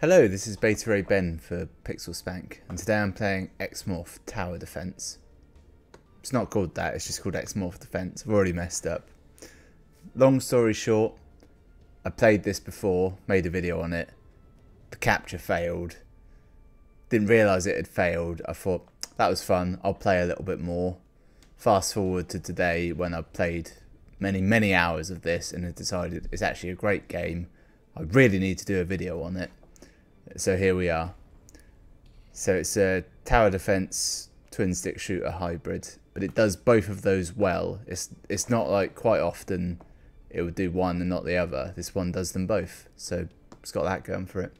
Hello, this is Beta Ray Ben for Pixel Spank, and today I'm playing X-Morph Tower Defense. It's not called that, it's just called X-Morph Defense. I've already messed up. Long story short, I played this before, made a video on it. The capture failed. Didn't realise it had failed. I thought, that was fun, I'll play a little bit more. Fast forward to today when I've played many hours of this and have decided it's actually a great game. I really need to do a video on it. So here we are. So it's a tower defense twin stick shooter hybrid, but it does both of those well. It's not like quite often it would do one and not the other. This one does them both, so it's got that going for it.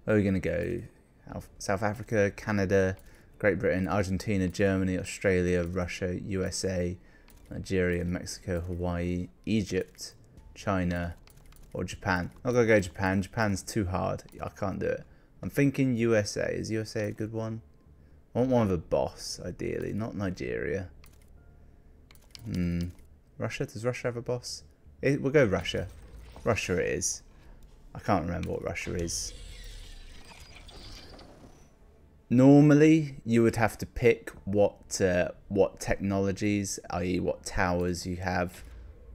Where are we gonna go? South Africa, Canada, Great Britain, Argentina, Germany, Australia, Russia, USA, Nigeria, Mexico, Hawaii, Egypt, China, or Japan. I'm gonna go Japan. Japan's too hard. I can't do it. I'm thinking USA. Is USA a good one? I want one with a boss, ideally, not Nigeria. Russia? Does Russia have a boss? We'll go Russia. Russia it is. I can't remember what Russia is. Normally, you would have to pick what technologies, i.e. what towers you have,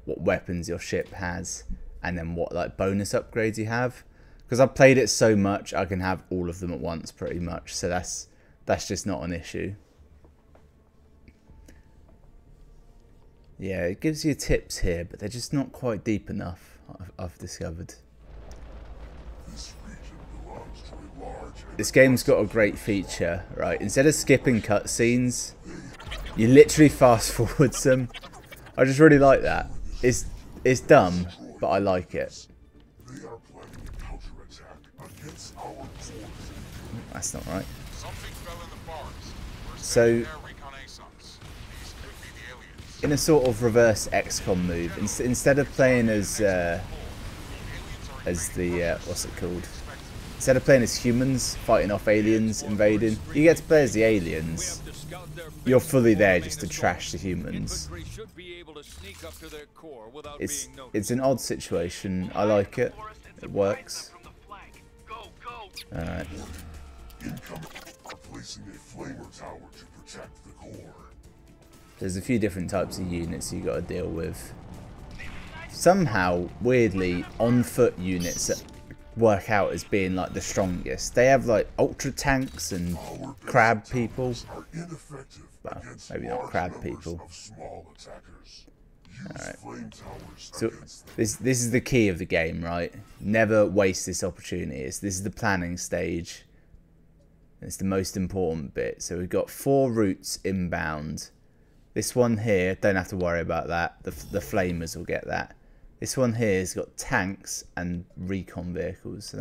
what weapons your ship has, and then what like bonus upgrades you have. Because I've played it so much, I can have all of them at once pretty much. So that's just not an issue. Yeah, it gives you tips here, but they're just not quite deep enough, I've discovered. This game's got a great feature, right? Instead of skipping cutscenes, you literally fast forward them. I just really like that. It's dumb, but I like it. That's not right. So, in a sort of reverse XCOM move, instead of playing as the what's it called? Instead of playing as humans fighting off aliens invading, you get to play as the aliens. You're fully there just to trash the humans. It's an odd situation. I like it. It works. Alright. There's a few different types of units you got to deal with. Somehow, weirdly, on-foot units that work out as being like the strongest. They have like ultra tanks and crab people. Well, maybe not crab people. Alright. So this is the key of the game, right? Never waste this opportunity. This is the planning stage. It's the most important bit. So we've got 4 routes inbound. This one here, don't have to worry about that. The flamers will get that. This one here has got tanks and recon vehicles. So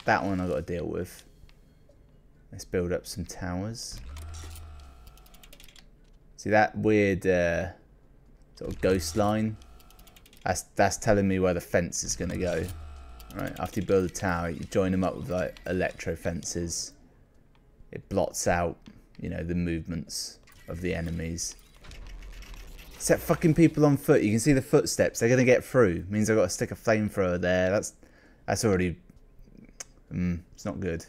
that one I've got to deal with. Let's build up some towers. See that weird sort of ghost line? That's telling me where the fence is going to go. Right, after you build a tower, you join them up with like electro fences. It blots out, you know, the movements of the enemies. Set fucking people on foot. You can see the footsteps. They're gonna get through. Means I've got to stick a flamethrower there. That's already. It's not good.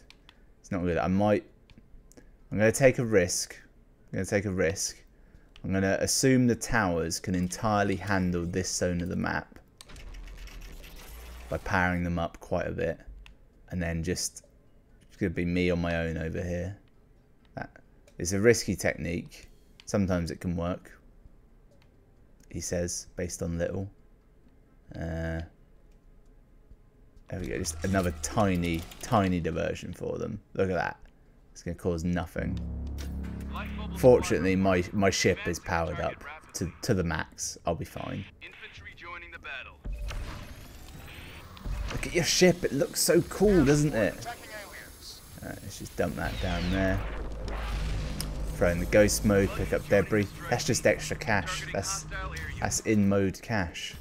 It's not good. I'm gonna take a risk. I'm gonna assume the towers can entirely handle this zone of the map by powering them up quite a bit, and then it's gonna be me on my own over here. That is a risky technique. Sometimes it can work. He says, based on little. There we go, just another tiny diversion for them. Look at that. It's going to cause nothing. Fortunately, my ship is powered up to the max. I'll be fine. Look at your ship. It looks so cool, doesn't it? Alright, let's just dump that down there. Throw in the ghost mode, pick up debris. That's just extra cash. That's in mode cash.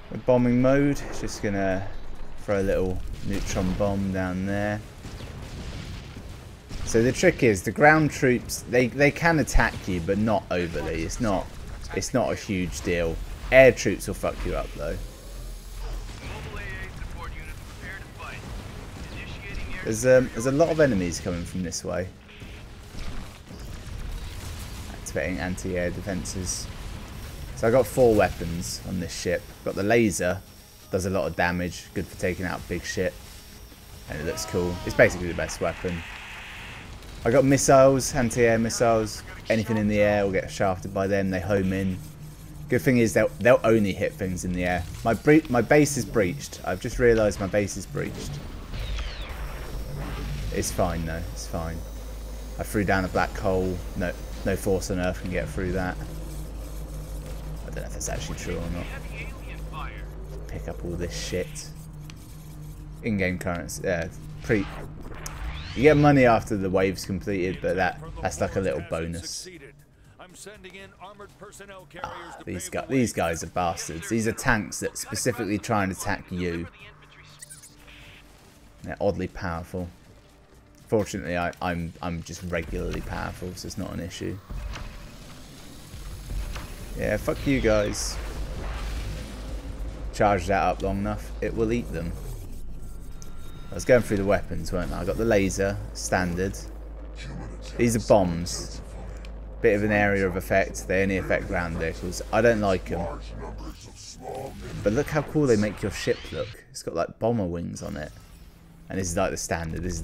With bombing mode, just gonna throw a little neutron bomb down there. So the trick is the ground troops, they can attack you, but not overly. It's not a huge deal. Air troops will fuck you up though. There's a lot of enemies coming from this way. Activating anti-air defences. So I got 4 weapons on this ship. Got the laser, does a lot of damage, good for taking out big shit, and it looks cool. It's basically the best weapon. I got missiles, anti-air missiles. Anything in the air will get shafted by them. They home in. Good thing is they'll only hit things in the air. My base is breached. I've just realised my base is breached. It's fine though. It's fine. I threw down a black hole. No force on Earth can get through that. I don't know if that's actually true or not. Pick up all this shit. In-game currency. You get money after the wave's completed, but that's like a little bonus. These guys are bastards. These are tanks that specifically try and attack you. They're oddly powerful. Fortunately, I'm just regularly powerful, so it's not an issue. Yeah, fuck you guys. Charge that up long enough, it will eat them. I was going through the weapons, weren't I? I got the laser, standard. These are bombs. Bit of an area of effect. They only affect ground vehicles. I don't like them. But look how cool they make your ship look. It's got like bomber wings on it. And this is like the standard. This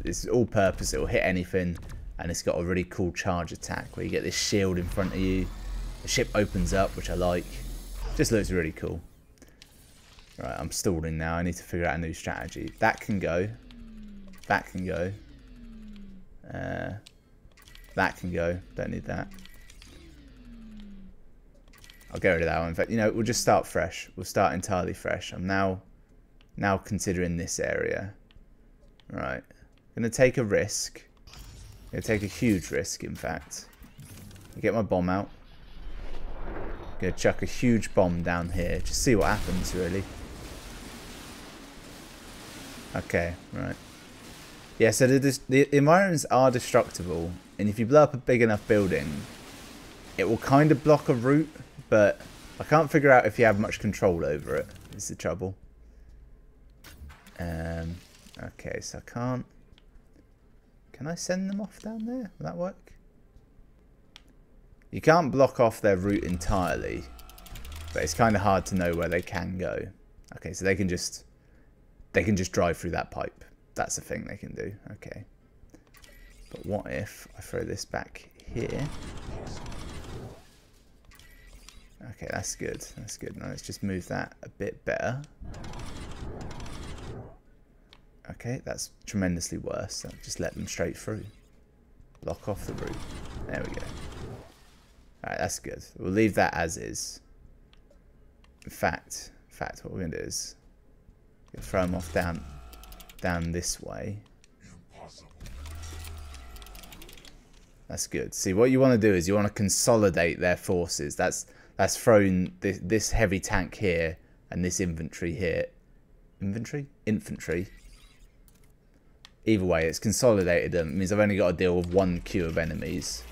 is all purpose. It will hit anything. And it's got a really cool charge attack where you get this shield in front of you. The ship opens up, which I like. Just looks really cool. Right, I'm stalling now. I need to figure out a new strategy. That can go. That can go. That can go. Don't need that. I'll get rid of that one. In fact, you know, we'll just start fresh. We'll start entirely fresh. I'm now considering this area. Right. I'm going to take a risk. I'm going to take a huge risk, in fact. I'll get my bomb out. I'm going to chuck a huge bomb down here. Just see what happens, really. Okay, right. Yeah, so the environments are destructible. And if you blow up a big enough building, it will kind of block a route. But I can't figure out if you have much control over it. Is the trouble. Okay, so I can't... Can I send them off down there? Will that work? You can't block off their route entirely. But it's kind of hard to know where they can go. Okay, so they can just drive through that pipe. That's a thing they can do. Okay. But what if I throw this back here? Okay, that's good. That's good. Now let's just move that a bit better. Okay, that's tremendously worse. I'll just let them straight through. Block off the route. There we go. Alright, that's good. We'll leave that as is. In fact, what we're going to do is throw them off down this way. That's good. See, what you want to do is you want to consolidate their forces. That's thrown this heavy tank here and this infantry here. Infantry. Either way, it's consolidated them. It means I've only got to deal with one queue of enemies.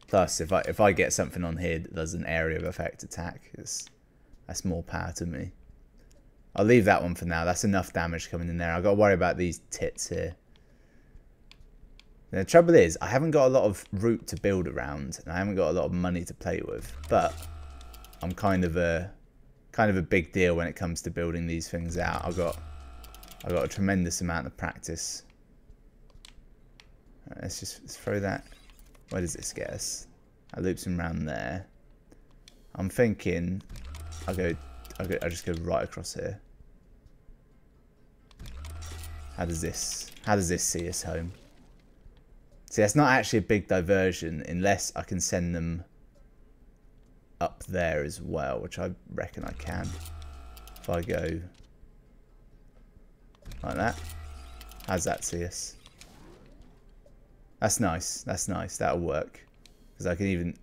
Plus, if I get something on here that does an area of effect attack, that's more power to me. I'll leave that one for now. That's enough damage coming in there. I've got to worry about these tits here. The trouble is, I haven't got a lot of route to build around, and I haven't got a lot of money to play with. But I'm kind of a big deal when it comes to building these things out. I've got a tremendous amount of practice. Right, let's throw that. Where does this get us? I loops them around there. I'm thinking I'll just go right across here. How does this see us home? See, that's not actually a big diversion unless I can send them up there as well, which I reckon I can. If I go like that. How's that see us? That's nice. That's nice. That'll work. Because I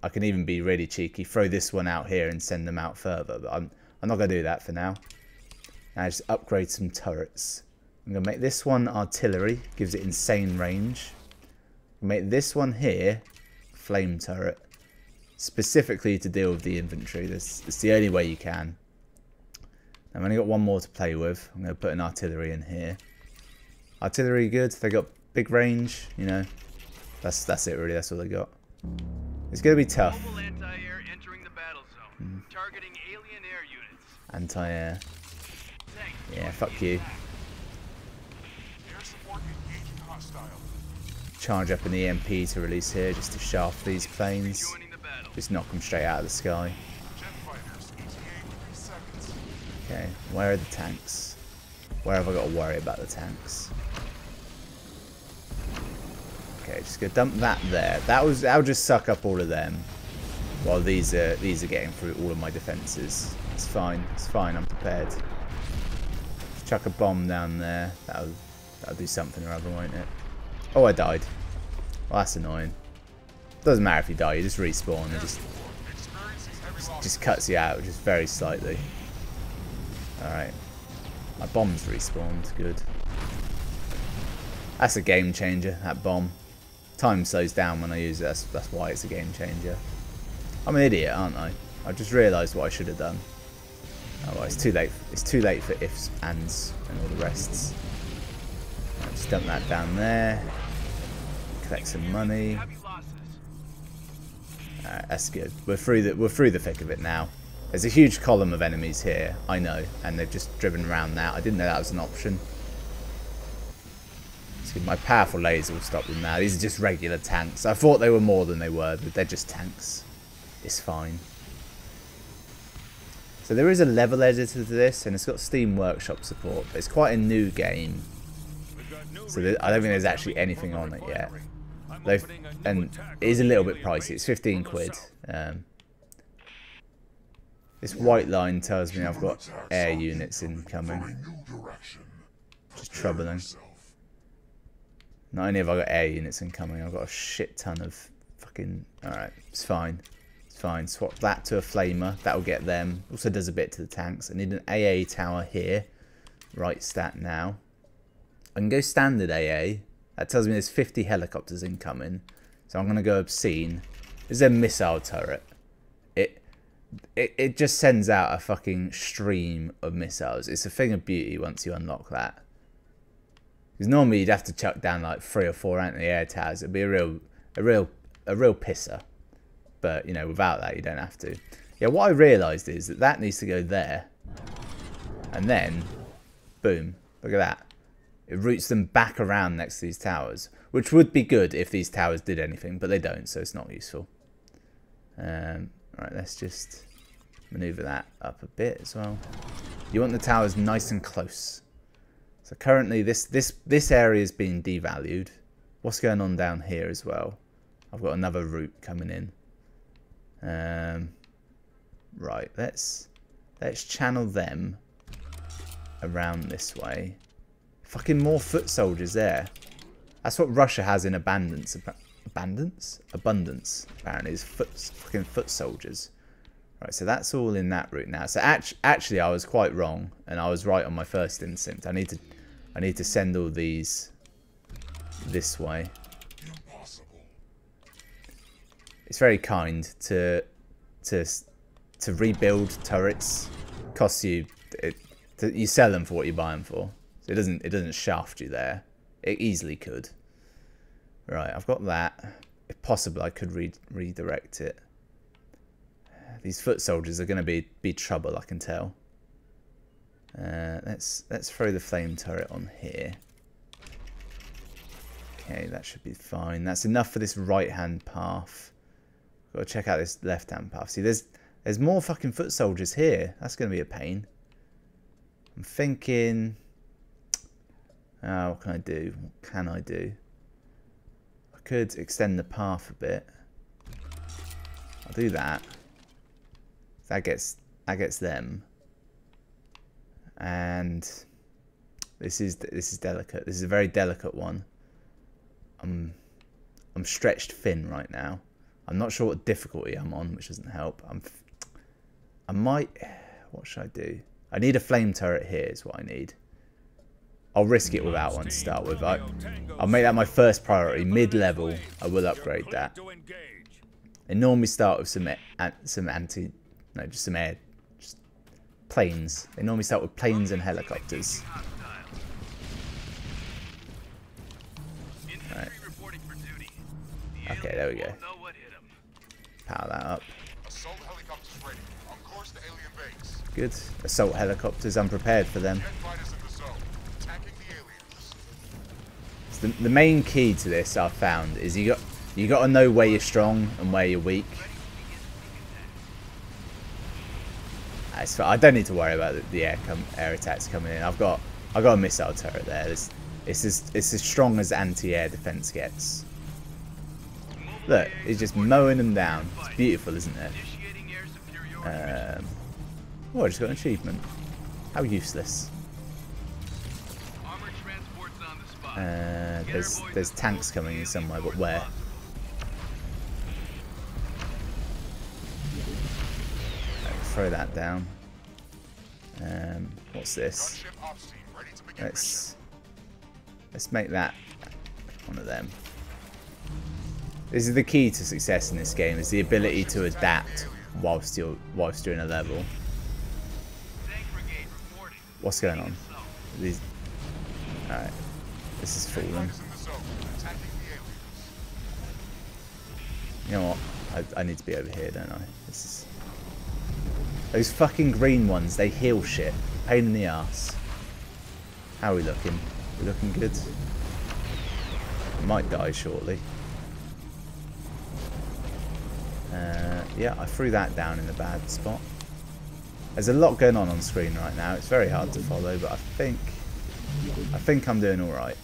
can even be really cheeky, throw this one out here and send them out further. But I'm not gonna do that for now. Now just upgrade some turrets. I'm gonna make this one artillery, gives it insane range. Make this one here flame turret, specifically to deal with the infantry. It's the only way you can. I've only got one more to play with. I'm going to put an artillery in here. Artillery good. They got big range. You know, that's it really. That's all they got. It's gonna be tough. Anti-air entering the battle zone. Targeting alien air units. Anti-air. Yeah, fuck you. Charge up an EMP to release here just to shaft these planes. Just knock them straight out of the sky. Okay, where are the tanks? Where have I got to worry about the tanks? Okay, just go dump that there. That'll just suck up all of them. While these are getting through all of my defences. It's fine. It's fine. I'm prepared. Just chuck a bomb down there. That'll do something or other, won't it? Oh, I died. Well, that's annoying. Doesn't matter if you die. You just respawn. It just cuts you out just very slightly. All right. My bomb's respawned. Good. That's a game changer. That bomb. Time slows down when I use it. That's why it's a game changer. I'm an idiot, aren't I? I just realised what I should have done. Oh, well, it's too late. It's too late for ifs, ands, and all the rests. Right, just dump that down there. Collect some money. That's good. We're through the thick of it now. There's a huge column of enemies here. I know, and they've just driven around now. I didn't know that was an option. My powerful laser will stop them now. These are just regular tanks. I thought they were more than they were, but they're just tanks. It's fine. So there is a level editor to this, and it's got Steam Workshop support, but it's quite a new game. So I don't think there's actually anything on it yet. And it is a little bit pricey. It's 15 quid. This white line tells me I've got air units incoming. Just troubling. Not only have I got air units incoming, I've got a shit ton of fucking... Alright, it's fine. It's fine. Swap that to a flamer. That'll get them. Also does a bit to the tanks. I need an AA tower here. Right stat now. I can go standard AA. That tells me there's 50 helicopters incoming. So I'm going to go obscene. This is a missile turret. It just sends out a fucking stream of missiles. It's a thing of beauty once you unlock that. Because normally you'd have to chuck down like 3 or 4 anti-air towers. It'd be a real pisser. But you know, without that you don't have to. Yeah, what I realised is that needs to go there, and then, boom! Look at that. It routes them back around next to these towers, which would be good if these towers did anything, but they don't, so it's not useful. Right, let's just manoeuvre that up a bit as well. You want the towers nice and close. So currently this area is being devalued. What's going on down here as well? I've got another route coming in. Right, let's channel them around this way. Fucking more foot soldiers there. That's what Russia has in abundance. Abundance, apparently, is fucking foot soldiers. Right, so that's all in that route now. So actually, I was quite wrong, and I was right on my first instinct. I need to send all these this way. It's very kind to rebuild turrets. Costs you you sell them for what you buy them for. So it doesn't shaft you there. It easily could. Right, I've got that. If possible, I could redirect it. These foot soldiers are going to be trouble, I can tell. Let's throw the flame turret on here. Okay, that should be fine. That's enough for this right-hand path. Got to check out this left-hand path. See, there's more fucking foot soldiers here. That's going to be a pain. I'm thinking... what can I do? What can I do? I could extend the path a bit. I'll do that. That gets them. And this is delicate. This is a very delicate one. I'm stretched thin right now. I'm not sure what difficulty I'm on, which doesn't help. I might... What should I do? I need a flame turret here is what I need. I'll risk it without one to start with. I'll make that my first priority. Mid-level, I will upgrade that. They normally start with some air... Just planes. They normally start with planes and helicopters. Okay, there we go. Won't know what hit 'em. Power that up. Assault helicopters ready. On course to alien base. Good. Assault helicopters, I'm prepared for them. Jet fighters in the zone. Attacking the aliens. So the main key to this I've found is you got to know where you're strong and where you're weak. I don't need to worry about the air attacks coming in. I've got a missile turret there. It's as strong as anti-air defense gets. Look, it's just mowing them down. It's beautiful, isn't it? Initiating air superiority. Oh, I just got an achievement. How useless. Armored transports on the spot. There's tanks coming in somewhere, but where? Throw that down. What's this? Gunship ops team ready to begin mission. Let's make that one of them. This is the key to success in this game: is the ability to adapt whilst you're in a level. Tank brigade reporting. What's going on? These. All right. This is falling. Fighters in the zone. Attacking the aliens. You know what? I need to be over here, don't I? This is. Those fucking green ones, they heal shit. Pain in the ass. How are we looking? We looking good? Might die shortly. Yeah, I threw that down in a bad spot. There's a lot going on screen right now. It's very hard to follow, but I think I'm doing alright.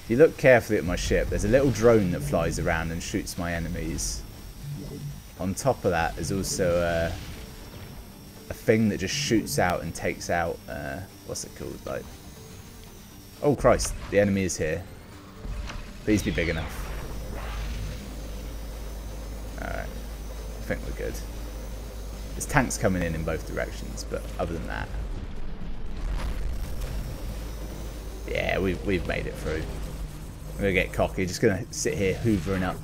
If you look carefully at my ship, there's a little drone that flies around and shoots my enemies. On top of that, there's also a thing that just shoots out and takes out, what's it called? Like, oh Christ, the enemy is here. Please be big enough. Alright, I think we're good. There's tanks coming in both directions, but other than that, yeah, we've made it through. I'm gonna get cocky, just gonna sit here hoovering up.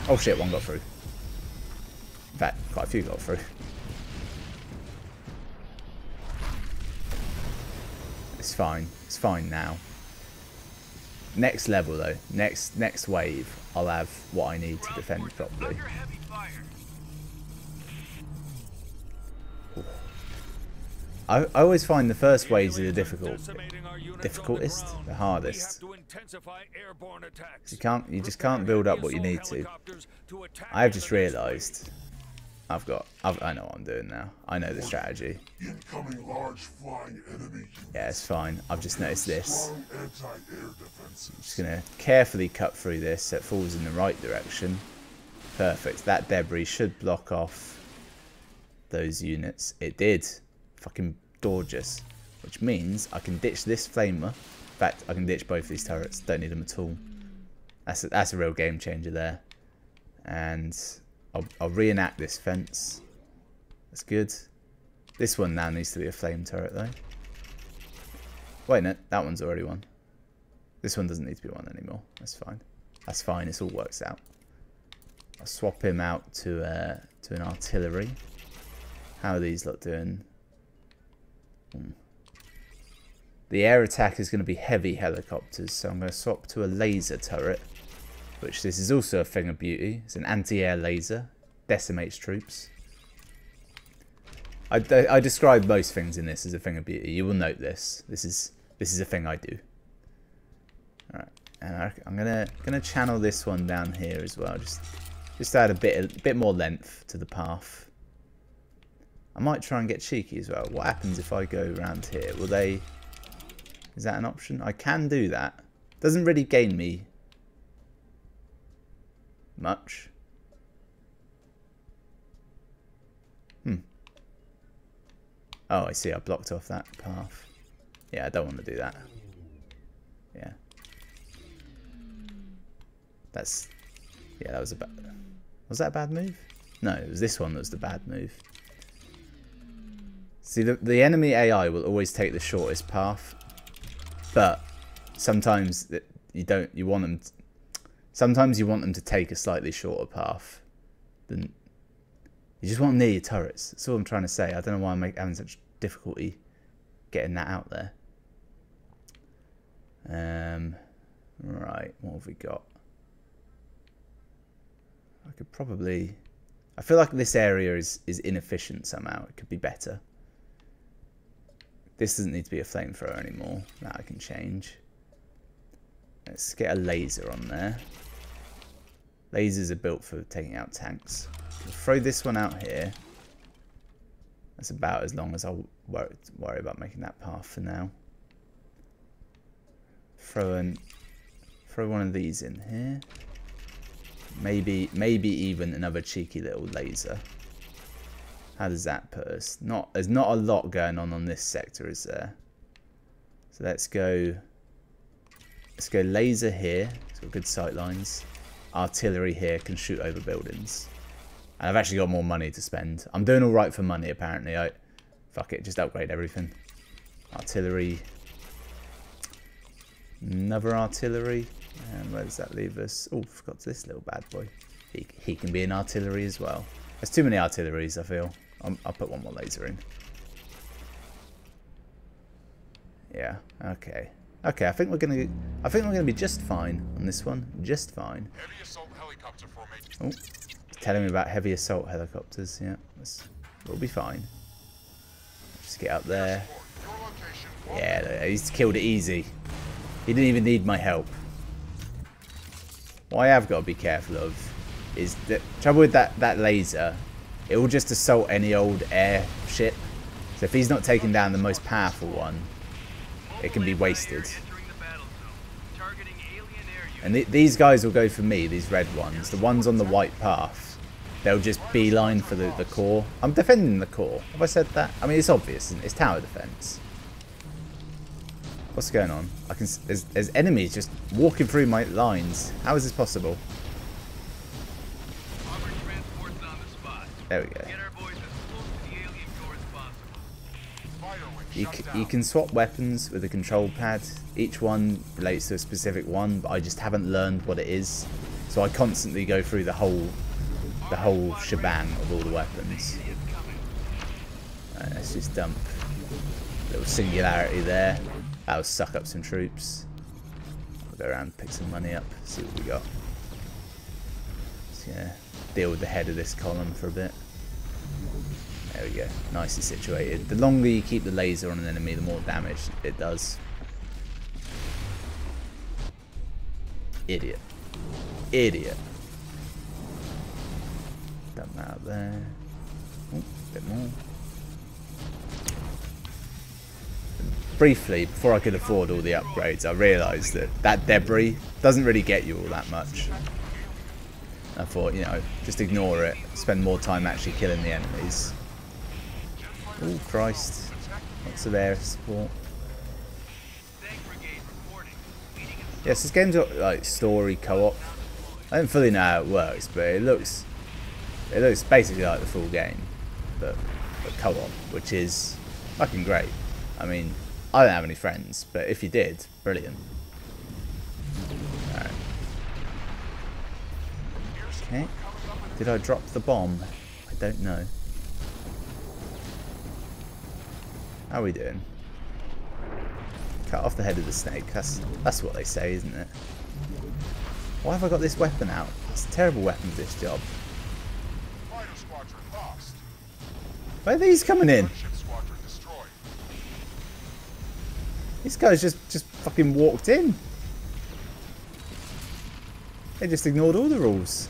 Oh shit, one got through. In fact, quite a few got through. It's fine. It's fine now. Next level though, next wave, I'll have what I need to defend properly. Under heavy fire. I always find the first waves are the difficultest, the hardest. You just can't build up what you need to. I have just realised I know what I'm doing now. I know the strategy. Incoming large flying enemy. Yeah, it's fine. I've just noticed this. Strong anti-air defenses. Just gonna carefully cut through this so it falls in the right direction. Perfect. That debris should block off those units. It did. Fucking gorgeous. Which means I can ditch this flamer. In fact, I can ditch both these turrets. Don't need them at all. That's a real game changer there. And I'll reenact this fence. That's good. This one now needs to be a flame turret though. Wait, no, that one's already one. This one doesn't need to be one anymore. That's fine. That's fine. This all works out. I'll swap him out to an artillery. How are these lot doing? The air attack is going to be heavy helicopters, so I'm going to swap to a laser turret, which this is also a thing of beauty. It's an anti-air laser, decimates troops. I describe most things in this as a thing of beauty. You will note this. This is a thing I do. All right, and I'm gonna channel this one down here as well. Just add a bit more length to the path. I might try and get cheeky as well. What happens if I go around here? Will they... Is that an option? I can do that. Doesn't really gain me much. Oh, I see. I blocked off that path. Yeah, I don't want to do that. Yeah. Yeah, that was a bad... Was that a bad move? No, it was this one that was the bad move. See, the enemy AI will always take the shortest path, but sometimes you want them. Sometimes you want them to take a slightly shorter path. Than you just want them near your turrets. That's all I'm trying to say. I don't know why I'm having such difficulty getting that out there. Right, what have we got? I could probably... I feel like this area is inefficient somehow. It could be better. This doesn't need to be a flamethrower anymore. That I can change. Let's get a laser on there. Lasers are built for taking out tanks. We'll throw this one out here. That's about as long as I'll worry about making that path for now. Throw one of these in here. Maybe even another cheeky little laser. How does that put us? There's not a lot going on this sector, is there? So let's go laser here. It's got good sight lines. Artillery here can shoot over buildings. And I've actually got more money to spend. I'm doing all right for money apparently. Fuck it, just upgrade everything. Artillery. Another artillery. And where does that leave us? Oh, forgot this little bad boy. He can be an artillery as well. There's too many artilleries, I feel. I'll put one more laser in. Yeah. Okay. Okay. I think we're gonna be just fine on this one. Just fine. Heavy assault helicopter formation. Oh, telling me about heavy assault helicopters. Yeah, we'll be fine. Just get up there. Yeah, he's killed it easy. He didn't even need my help. What I have got to be careful of is the trouble with that laser. It will just assault any old airship. So if he's not taking down the most powerful one, it can be wasted. And these guys will go for me, these red ones. The ones on the white path, they'll just beeline for the core. I'm defending the core. Have I said that? I mean, it's obvious, isn't it? It's tower defense. What's going on? There's enemies just walking through my lines. How is this possible? There we go. You can swap weapons with a control pad. Each one relates to a specific one, but I just haven't learned what it is. So I constantly go through the whole shebang of all the weapons. Let's just dump a little singularity there. That'll suck up some troops. I'll go around and pick some money up, see what we got. Just gonna deal with the head of this column for a bit. There we go, nicely situated. The longer you keep the laser on an enemy, the more damage it does. Idiot. Idiot. Dump that out there. Oh, a bit more. Briefly, before I could afford all the upgrades, I realised that debris doesn't really get you all that much. I thought, you know, just ignore it. Spend more time actually killing the enemies. Oh Christ! Lots of air support. Yes, this game's got like story co-op. I don't fully know how it works, but it looks basically like the full game, but co-op, which is fucking great. I mean, I don't have any friends, but if you did, brilliant. Alright. Okay. Did I drop the bomb? I don't know. How are we doing? Cut off the head of the snake. That's what they say, isn't it? Why have I got this weapon out? It's a terrible weapon for this job. Where are these coming in? These guys just fucking walked in. They just ignored all the rules.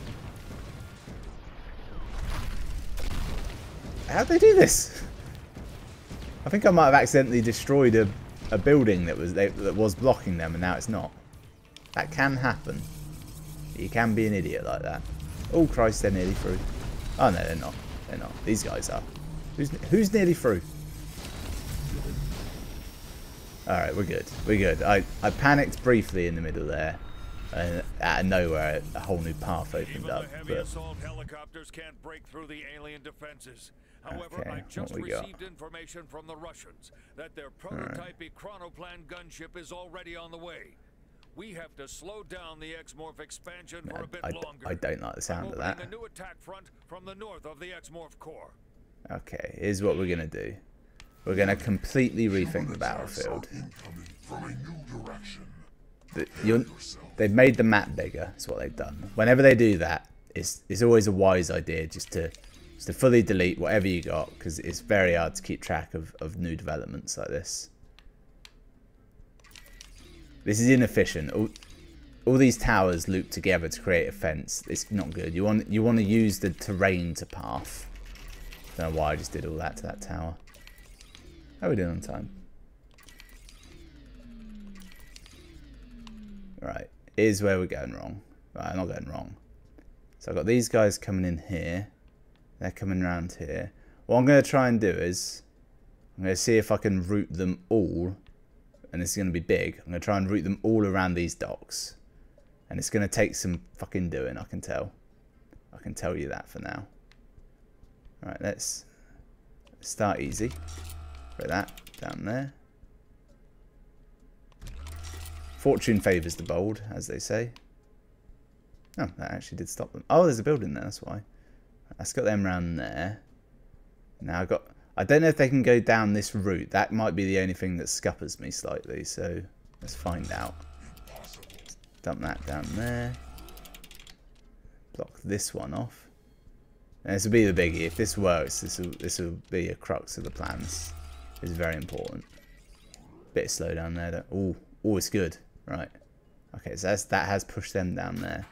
How'd they do this? I think I might have accidentally destroyed a building that was blocking them, and now it's not. That can happen. You can be an idiot like that. Oh Christ, they're nearly through. Oh no, they're not. They're not. These guys are. Who's nearly through? Alright, we're good. We're good. I panicked briefly in the middle there. And out of nowhere, a whole new path opened up. Even the heavy assault helicopters can't break through the alien defenses. However, Okay, I just what we got? received information from the Russians that their prototype Chronoplan gunship is already on the way. We have to slow down the X-Morph expansion for a bit longer. I don't like the sound of that. A new attack front from the north of the X-Morph core. Okay, here's what we're gonna do. We're gonna completely rethink the battlefield. They've made the map bigger. That's what they've done. Whenever they do that, it's always a wise idea just to fully delete whatever you got, because it's very hard to keep track of new developments like this. This is inefficient. All these towers loop together to create a fence. It's not good. You want to use the terrain to path. Don't know why I just did all that to that tower. How are we doing on time? Right, here's where we're going wrong. Right, I'm not going wrong. So I've got these guys coming in here. They're coming around here. What I'm going to try and do is, I'm going to see if I can route them all. And this is going to be big. I'm going to try and route them all around these docks. And it's going to take some fucking doing, I can tell. I can tell you that for now. Alright, let's start easy. Put that down there. Fortune favours the bold, as they say. Oh, that actually did stop them. Oh, there's a building there, that's why. Let's got them around there. Now I don't know if they can go down this route. That might be the only thing that scuppers me slightly, so let's find out. Dump that down there. Block this one off. And this will be the biggie. If this works, this will be a crux of the plans. It's very important. Bit of slow down there. Oh, it's good. Right. Okay, so that has pushed them down there.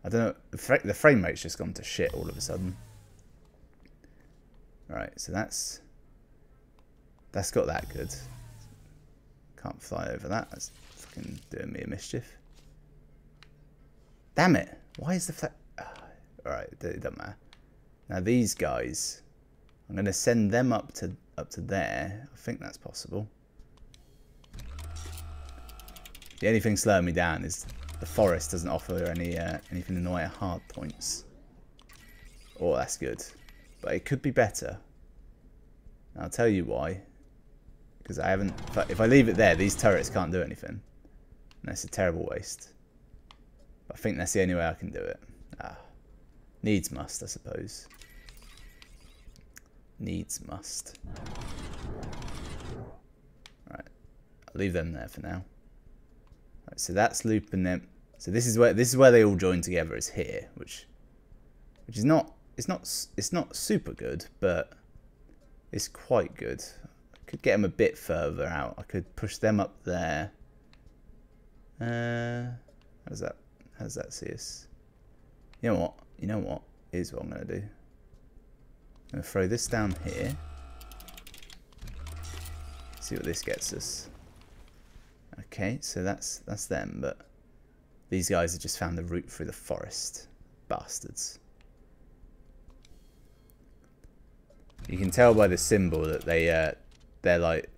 I don't know. The frame rate's just gone to shit all of a sudden. Right, so that's got that good. Can't fly over that. That's fucking doing me a mischief. Damn it! Why is the flag? Alright, it doesn't matter. Now these guys, I'm gonna send them up to there. I think that's possible. The only thing slowing me down is the forest doesn't offer anything in the way of hard points. Oh, that's good. But it could be better. And I'll tell you why. Because I haven't... If I leave it there, these turrets can't do anything. And that's a terrible waste. But I think that's the only way I can do it. Needs must, I suppose. Needs must. Right. I'll leave them there for now. Right, so that's looping them. So this is where they all join together, is here, which is not... It's not super good, but it's quite good. I could get them a bit further out. I could push them up there. How does that see us? You know what? Here's what I'm gonna do. I'm gonna throw this down here. See what this gets us. Okay, so that's them, but these guys have just found the route through the forest. Bastards. You can tell by the symbol that they're like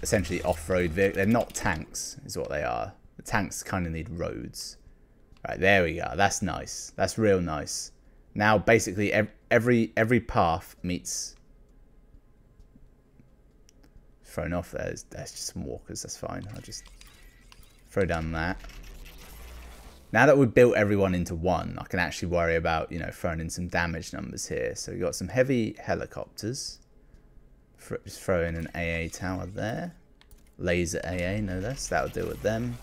essentially off-road vehicles. They're not tanks, is what they are. The tanks kind of need roads. Right, there we go. That's nice. That's real nice. Now, basically, every path meets. Thrown off there. There's just some walkers. That's fine. I'll just throw down that. Now that we've built everyone into one, I can actually worry about, throwing in some damage numbers here. So we've got some heavy helicopters. Just throw in an AA tower there. Laser AA, no less. That'll deal with them.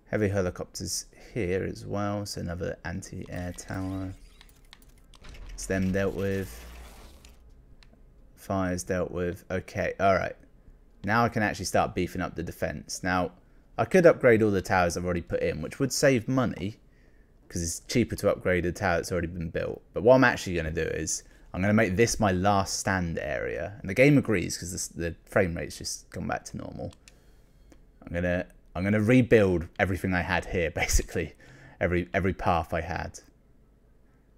Heavy helicopters here as well. So another anti-air tower. It's them dealt with. Fires dealt with. Okay, alright. Now I can actually start beefing up the defense. Now, I could upgrade all the towers I've already put in, which would save money, because it's cheaper to upgrade a tower that's already been built. But what I'm actually going to do is, I'm going to make this my last stand area. And the game agrees, because the frame rate's just gone back to normal. I'm gonna rebuild everything I had here, basically. Every path I had.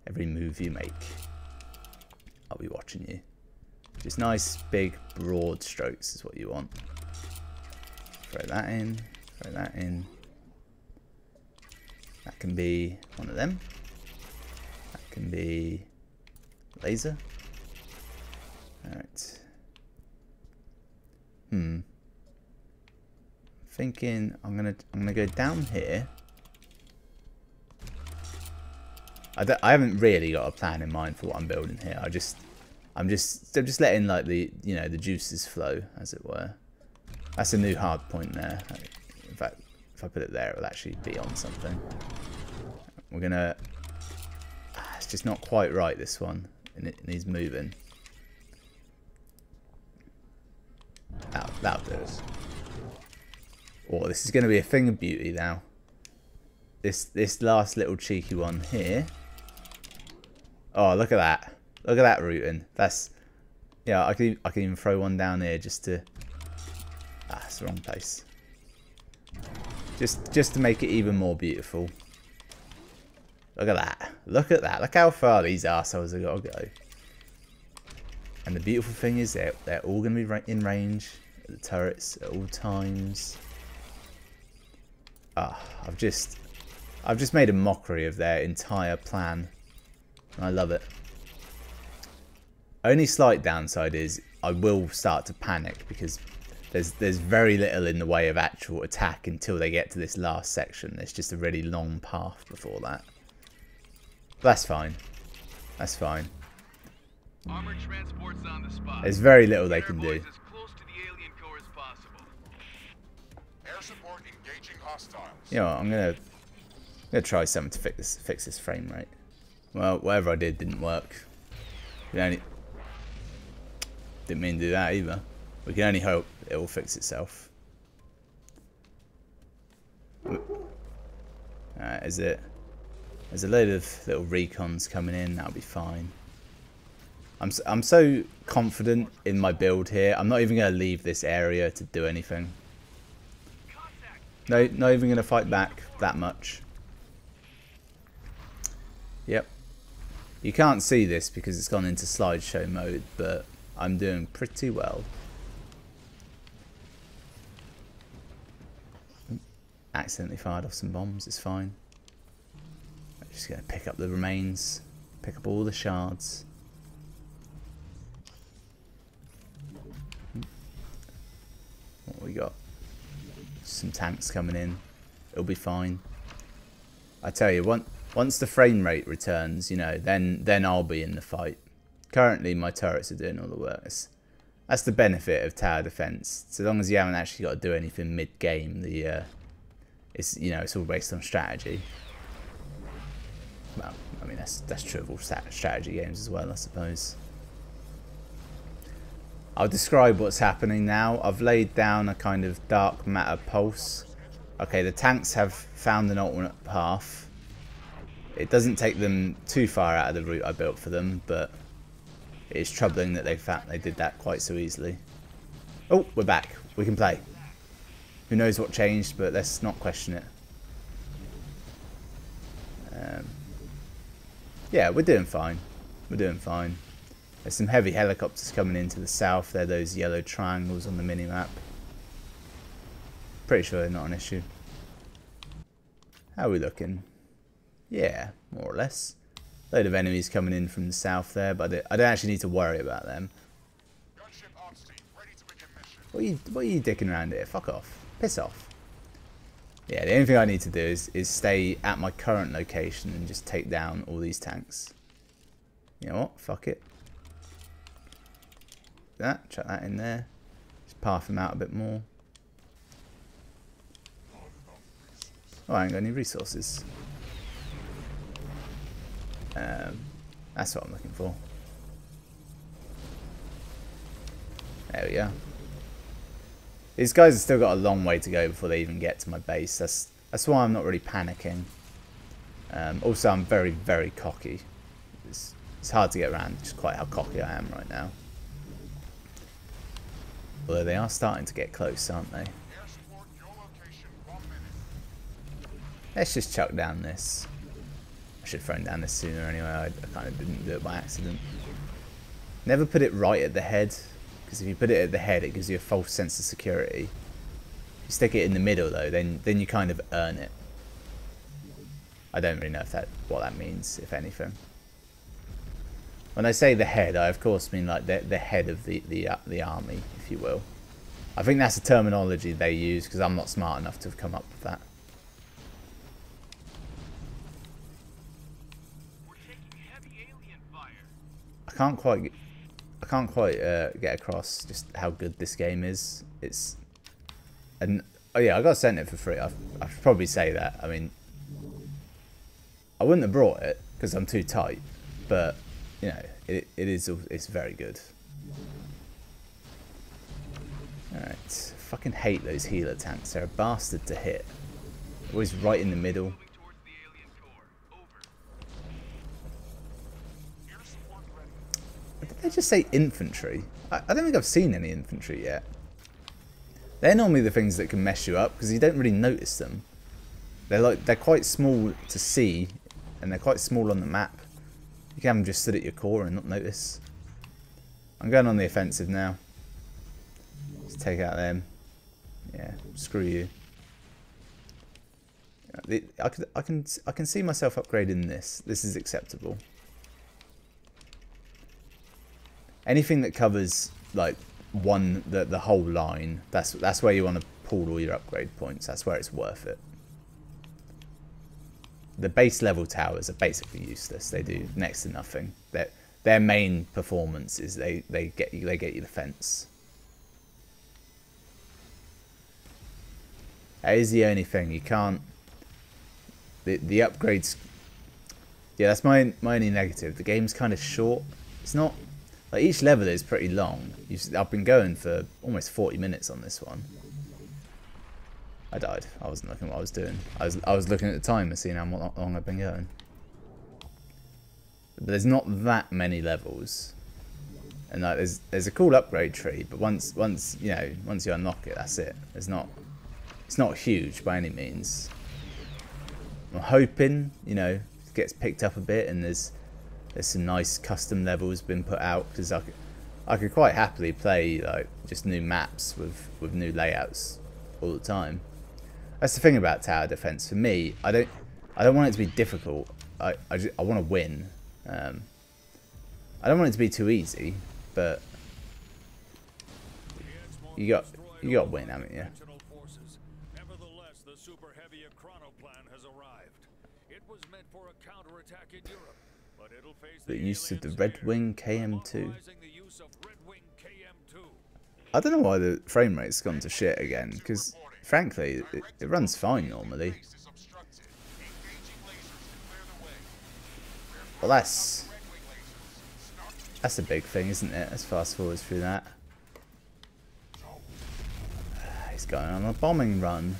Every move you make. I'll be watching you. Just nice, big, broad strokes is what you want. Throw that in. Throw that in. That can be one of them. That can be laser. Alright. Thinking I'm gonna go down here. I haven't really got a plan in mind for what I'm building here. I'm just letting like the the juices flow, as it were. That's a new hard point there. In fact, if I put it there, it will actually be on something. we're gonna. It's just not quite right, this one, and it needs moving. That'll do it. Oh, this is going to be a thing of beauty now. This last little cheeky one here. Oh, look at that! Look at that rooting. That's, yeah. I can even throw one down here just to. Ah, it's the wrong place. Just to make it even more beautiful. Look at that! Look at that! Look how far these arseholes have got to go. And the beautiful thing is they're all going to be in range of the turrets at all times. Ah, I've just made a mockery of their entire plan. I love it. Only slight downside is I will start to panic because there's very little in the way of actual attack until they get to this last section. There's just a really long path before that. But that's fine. That's fine. Armored transport's on the spot. There's very little they can do. As close to the alien core as possible. Air support engaging hostiles. You know what, I'm gonna try something to fix this frame rate. Well, whatever I did didn't work. Didn't mean to do that either. We can only hope it will fix itself. There's a load of little recons coming in. That'll be fine. I'm so confident in my build here. I'm not even going to leave this area to do anything. No, not even going to fight back that much. Yep. You can't see this because it's gone into slideshow mode, but I'm doing pretty well. Accidentally fired off some bombs, it's fine. I'm just going to pick up the remains, pick up all the shards. What we got? Some tanks coming in. It'll be fine. I tell you, once the frame rate returns, you know, then I'll be in the fight. Currently, my turrets are doing all the work. That's the benefit of tower defense. So long as you haven't actually got to do anything mid-game, it's all based on strategy. Well, I mean that's true of all strategy games as well, I suppose. I'll describe what's happening now. I've laid down a kind of dark matter pulse. Okay, the tanks have found an alternate path. It doesn't take them too far out of the route I built for them, but it is troubling that they did that quite so easily. Oh, we're back. We can play. Who knows what changed, but let's not question it. Yeah, we're doing fine. We're doing fine. There's some heavy helicopters coming into the south. They're those yellow triangles on the minimap. Pretty sure they're not an issue. How are we looking? Yeah, more or less. Load of enemies coming in from the south there, but I don't actually need to worry about them. Gunship ops team ready to begin mission. What are you dicking around here? Fuck off. Piss off. Yeah, the only thing I need to do is stay at my current location and just take down all these tanks. You know what? Fuck it. Chuck that in there. Just path them out a bit more. Oh, I ain't got any resources. That's what I'm looking for. There we go. These guys have still got a long way to go before they even get to my base. That's why I'm not really panicking. Also, I'm very, very cocky. It's hard to get around just quite how cocky I am right now. Although they are starting to get close, aren't they? Air support, your location, 1 minute. Let's just chuck down this. I should have thrown down this sooner anyway. I kind of didn't do it by accident. Never put it right at the head, because if you put it at the head, it gives you a false sense of security. If you stick it in the middle, though, then you kind of earn it. I don't really know what that means, if anything. When I say the head, I of course mean like the head of the army, if you will. I think that's the terminology they use, because I'm not smart enough to have come up with that. I can't quite get across just how good this game is. Oh yeah, I got sent it for free. I should probably say that. I mean, I wouldn't have brought it because I'm too tight, but you know, it's very good. Alright, fucking hate those healer tanks. They're a bastard to hit. Always right in the middle. Moving towards the alien core. Over. Did they just say infantry? I don't think I've seen any infantry yet. They're normally the things that can mess you up because you don't really notice them. They're quite small to see, and they're quite small on the map. You can have them just sit at your core and not notice. I'm going on the offensive now. Let's take out them. Yeah, screw you. I can see myself upgrading this. This is acceptable. Anything that covers like the whole line, that's where you want to pool all your upgrade points. That's where it's worth it. The base level towers are basically useless. They do next to nothing. Their main performance is they get you the fence. That is the only thing you can't. The upgrades. Yeah, that's my only negative. The game's kind of short. It's not like each level is pretty long. I've been going for almost 40 minutes on this one. I died. I wasn't looking what I was doing. I was looking at the timer, seeing how long I've been going. But there's not that many levels, and like there's a cool upgrade tree. But once you unlock it, that's it. It's not huge by any means. I'm hoping it gets picked up a bit, and there's some nice custom levels been put out, because I could quite happily play like just new maps with new layouts all the time. That's the thing about tower defense. For me, I don't want it to be difficult. I want to win. I don't want it to be too easy, but you got to win, haven't you? Nevertheless, the super heavy chronoplan has arrived. It was meant for a counterattack in Europe, but it'll face The use of the aliens Red here, Wing KM2. authorizing the use of Red Wing KM2. I don't know why the frame rate's gone to shit again, because frankly, it runs fine normally. Well, that's a big thing, isn't it? Let's fast forward through that. He's going on a bombing run.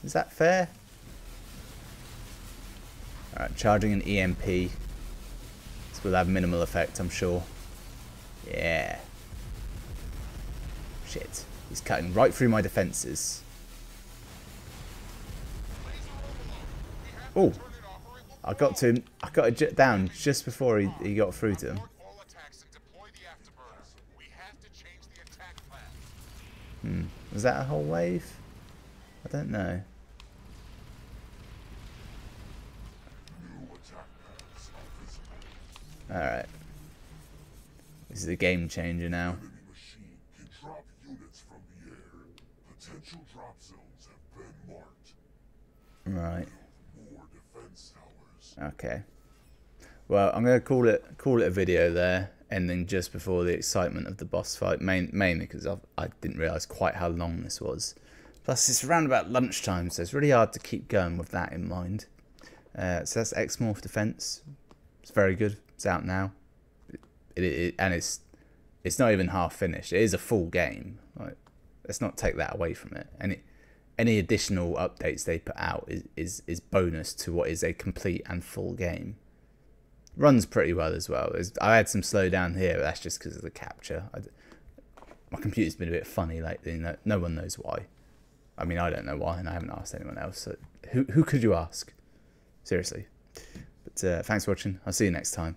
Is that fair? Alright, charging an EMP. This will have minimal effect, I'm sure. Yeah. Shit. He's cutting right through my defences. Oh, I got it down just before he got through to him. Was that a whole wave? I don't know. Alright. This is a game changer now. Right. Okay. Well, I'm gonna call it a video there, ending just before the excitement of the boss fight. Mainly because I didn't realise quite how long this was. Plus, it's around about lunchtime, so it's really hard to keep going with that in mind. So that's X-Morph Defense. It's very good. It's out now. And it's not even half finished. It is a full game. Like, let's not take that away from it. Any additional updates they put out is bonus to what is a complete and full game. Runs pretty well as well. I had some slowdown here, but that's just because of the capture. My computer's been a bit funny lately. No one knows why. I mean, I don't know why, and I haven't asked anyone else. So who could you ask? Seriously. But thanks for watching. I'll see you next time.